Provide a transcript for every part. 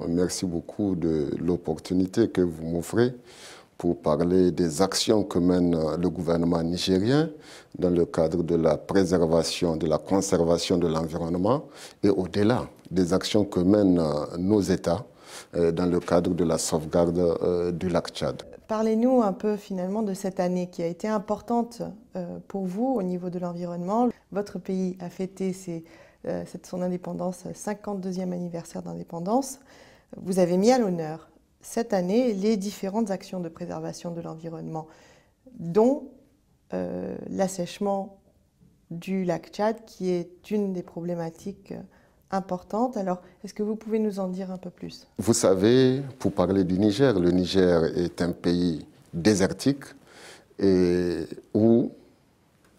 Merci beaucoup de l'opportunité que vous m'offrez pour parler des actions que mène le gouvernement nigérien dans le cadre de la préservation, de la conservation de l'environnement et au-delà des actions que mènent nos États dans le cadre de la sauvegarde du lac Tchad. Parlez-nous un peu finalement de cette année qui a été importante pour vous au niveau de l'environnement. Votre pays a fêté son indépendance, 52e anniversaire d'indépendance. Vous avez mis à l'honneur cette année les différentes actions de préservation de l'environnement, dont l'assèchement du lac Tchad, qui est une des problématiques importantes. Alors, est-ce que vous pouvez nous en dire un peu plus? Vous savez, pour parler du Niger, le Niger est un pays désertique et où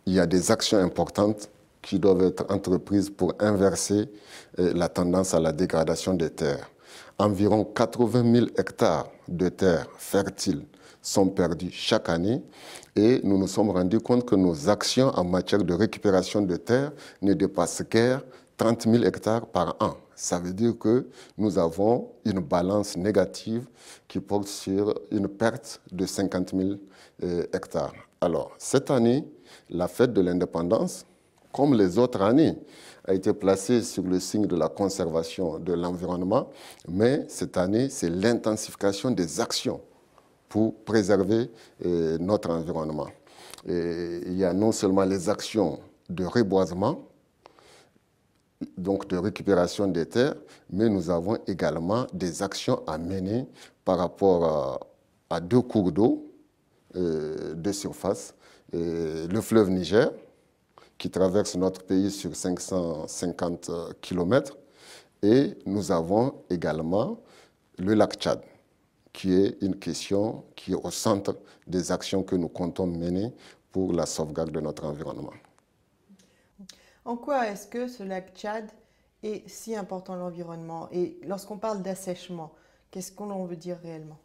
il y a des actions importantes qui doivent être entreprises pour inverser la tendance à la dégradation des terres. Environ 80 000 hectares de terres fertiles sont perdus chaque année et nous nous sommes rendus compte que nos actions en matière de récupération de terres ne dépassent guère 30 000 hectares par an. Ça veut dire que nous avons une balance négative qui porte sur une perte de 50 000 hectares. Alors, cette année, la fête de l'indépendance, comme les autres années, a été placée sur le signe de la conservation de l'environnement, mais cette année, c'est l'intensification des actions pour préserver notre environnement. Et il y a non seulement les actions de reboisement, donc de récupération des terres, mais nous avons également des actions à mener par rapport à deux cours d'eau de surface, le fleuve Niger, qui traverse notre pays sur 550 km, et nous avons également le lac Tchad, qui est une question qui est au centre des actions que nous comptons mener pour la sauvegarde de notre environnement. En quoi est-ce que ce lac Tchad est si important l'environnement? Et lorsqu'on parle d'assèchement, qu'est-ce qu'on veut dire réellement?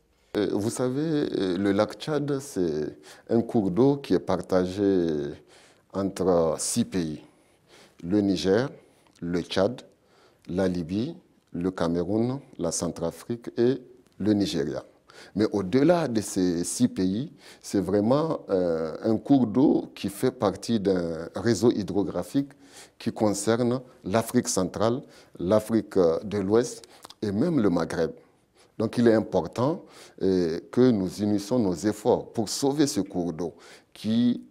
Vous savez, le lac Tchad, c'est un cours d'eau qui est partagé entre 6 pays. Le Niger, le Tchad, la Libye, le Cameroun, la Centrafrique et le Nigeria. Mais au-delà de ces 6 pays, c'est vraiment un cours d'eau qui fait partie d'un réseau hydrographique qui concerne l'Afrique centrale, l'Afrique de l'Ouest et même le Maghreb. Donc il est important que nous unissions nos efforts pour sauver ce cours d'eau qui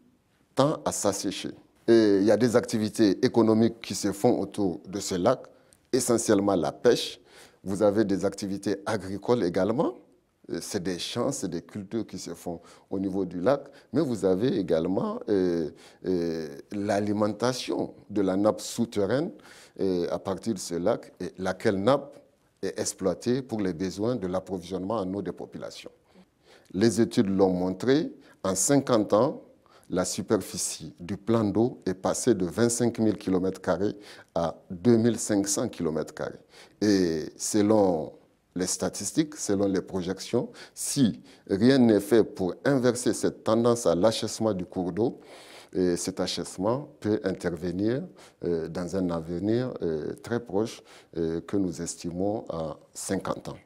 tend à s'assécher. Et il y a des activités économiques qui se font autour de ce lac, essentiellement la pêche. Vous avez des activités agricoles également. C'est des champs, c'est des cultures qui se font au niveau du lac, mais vous avez également l'alimentation de la nappe souterraine à partir de ce lac, et laquelle nappe est exploitée pour les besoins de l'approvisionnement en eau des populations. Les études l'ont montré, en 50 ans, la superficie du plan d'eau est passée de 25 000 km² à 2 500 km². Et selon les statistiques, selon les projections, si rien n'est fait pour inverser cette tendance à l'achèvement du cours d'eau, cet achèvement peut intervenir dans un avenir très proche que nous estimons à 50 ans.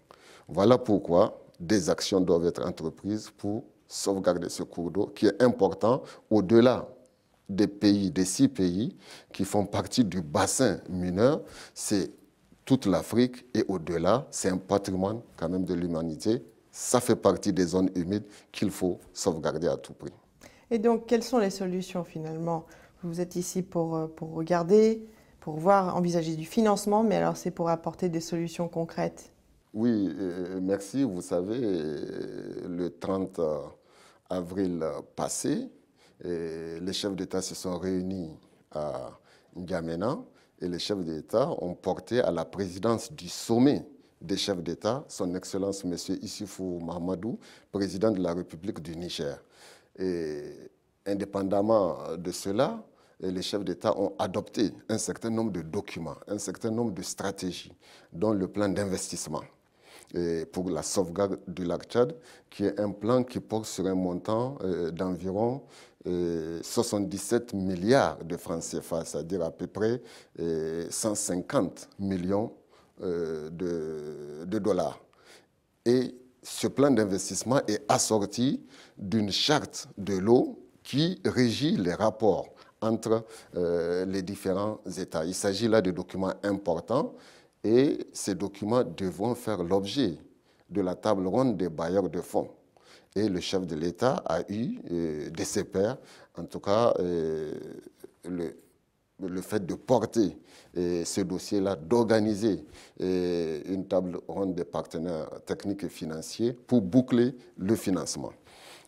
Voilà pourquoi des actions doivent être entreprises pour sauvegarder ce cours d'eau qui est important au-delà des pays, des 6 pays qui font partie du bassin mineur. C'est toute l'Afrique et au-delà, c'est un patrimoine quand même de l'humanité. Ça fait partie des zones humides qu'il faut sauvegarder à tout prix. Et donc, quelles sont les solutions finalement? Vous êtes ici pour regarder, pour voir, envisager du financement, mais alors c'est pour apporter des solutions concrètes. Oui, merci. Vous savez, le 30 avril passé, les chefs d'État se sont réunis à N'Djamena et les chefs d'État ont porté à la présidence du sommet des chefs d'État son Excellence M. Issoufou Mahamadou, président de la République du Niger. Et indépendamment de cela, les chefs d'État ont adopté un certain nombre de documents, un certain nombre de stratégies, dont le plan d'investissement pour la sauvegarde du lac Tchad, qui est un plan qui porte sur un montant d'environ 77 milliards de francs CFA, c'est-à-dire à peu près 150 millions de dollars. Et ce plan d'investissement est assorti d'une charte de l'eau qui régit les rapports entre les différents États. Il s'agit là de documents importants et ces documents devront faire l'objet de la table ronde des bailleurs de fonds. Et le chef de l'État a eu de ses pairs, en tout cas, le fait de porter ce dossier-là, d'organiser une table ronde des partenaires techniques et financiers pour boucler le financement.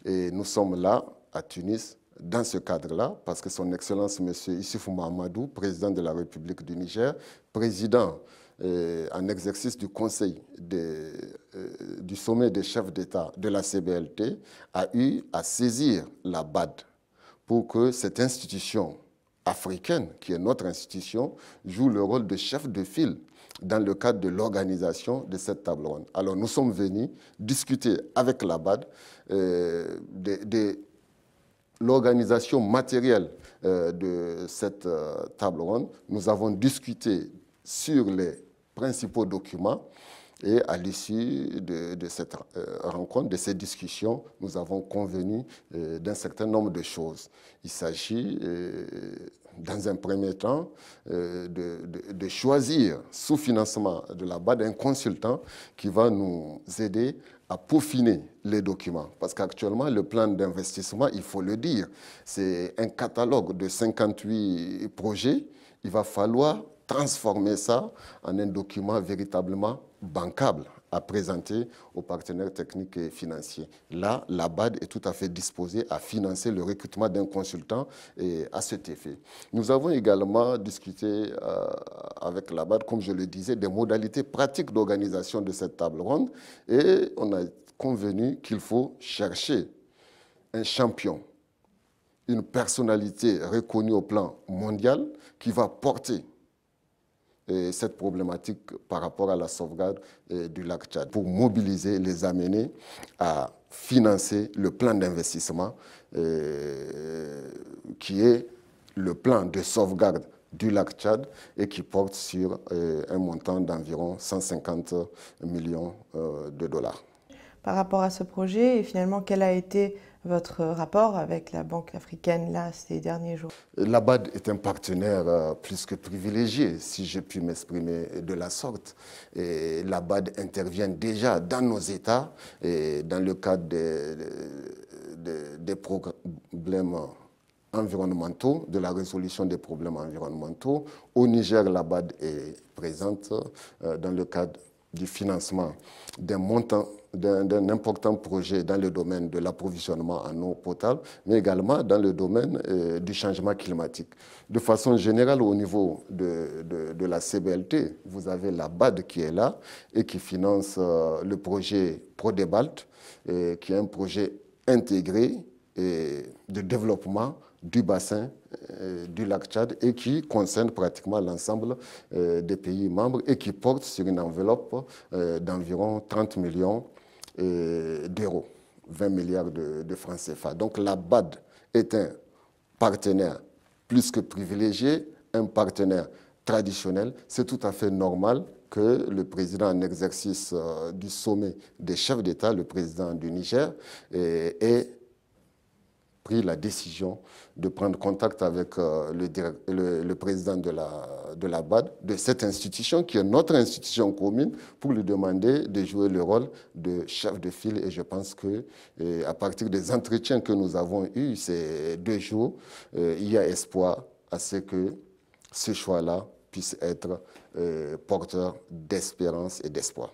Et nous sommes là, à Tunis, dans ce cadre-là, parce que son Excellence, M. Issoufou Mahamadou, président de la République du Niger, président en exercice du Conseil du sommet des chefs d'État de la CBLT, a eu à saisir la BAD pour que cette institution africaine, qui est notre institution, joue le rôle de chef de file dans le cadre de l'organisation de cette table ronde. Alors nous sommes venus discuter avec la BAD de l'organisation matérielle de cette table ronde. Nous avons discuté sur les principaux documents et à l'issue de cette rencontre, de ces discussions, nous avons convenu d'un certain nombre de choses. Il s'agit, dans un premier temps, de choisir, sous financement de la BAD, un consultant qui va nous aider à peaufiner les documents. Parce qu'actuellement, le plan d'investissement, il faut le dire, c'est un catalogue de 58 projets. Il va falloir transformer ça en un document véritablement bancable à présenter aux partenaires techniques et financiers. Là, la BAD est tout à fait disposée à financer le recrutement d'un consultant et à cet effet. Nous avons également discuté avec la BAD, comme je le disais, des modalités pratiques d'organisation de cette table ronde et on a convenu qu'il faut chercher un champion, une personnalité reconnue au plan mondial qui va porter cette problématique par rapport à la sauvegarde du lac Tchad pour mobiliser, les amener à financer le plan d'investissement qui est le plan de sauvegarde du lac Tchad et qui porte sur un montant d'environ 150 millions de dollars. Par rapport à ce projet, et finalement, quel a été votre rapport avec la Banque africaine là, ces derniers jours? La BAD est un partenaire plus que privilégié, si j'ai pu m'exprimer de la sorte. Et la BAD intervient déjà dans nos États et dans le cadre des problèmes environnementaux, de la résolution des problèmes environnementaux. Au Niger, la BAD est présente dans le cadre du financement d'un important projet dans le domaine de l'approvisionnement en eau potable, mais également dans le domaine du changement climatique. De façon générale, au niveau de la CBLT, vous avez la BAD qui est là et qui finance le projet ProDebalt, qui est un projet intégré de développement du bassin du lac Tchad et qui concerne pratiquement l'ensemble des pays membres et qui porte sur une enveloppe d'environ 30 millions d'euros, 20 milliards de francs CFA. Donc la BAD est un partenaire plus que privilégié, un partenaire traditionnel. C'est tout à fait normal que le président en exercice du sommet des chefs d'État, le président du Niger, ait pris la décision de prendre contact avec le président de la BAD, de cette institution qui est notre institution commune, pour lui demander de jouer le rôle de chef de file. Et je pense qu'à partir des entretiens que nous avons eus ces 2 jours, il y a espoir à ce que ce choix-là puisse être porteur d'espérance et d'espoir.